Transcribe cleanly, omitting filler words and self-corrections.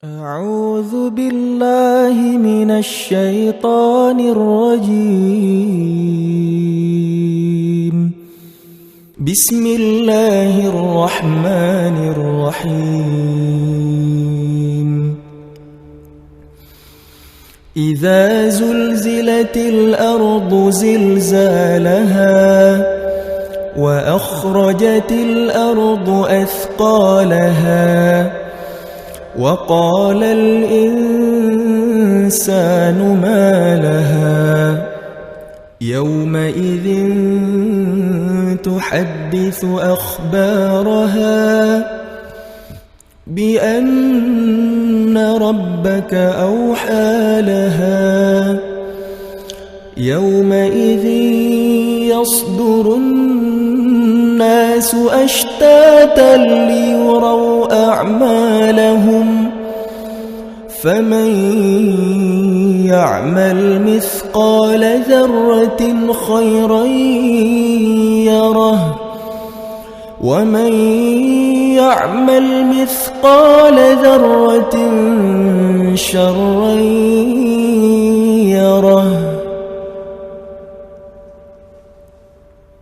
أعوذ بالله من الشيطان الرجيم. بسم الله الرحمن الرحيم. إذا زلزلت الأرض زلزالها وأخرجت الأرض أثقالها وقال الإنسان ما لها يومئذ تحدث أخبارها بأن ربك أوحى لها يومئذ يصدر الناس أشتاتا ليروا أعمالهم فمن يعمل مثقال ذرة خيرا يره ومن يعمل مثقال ذرة شرا يره.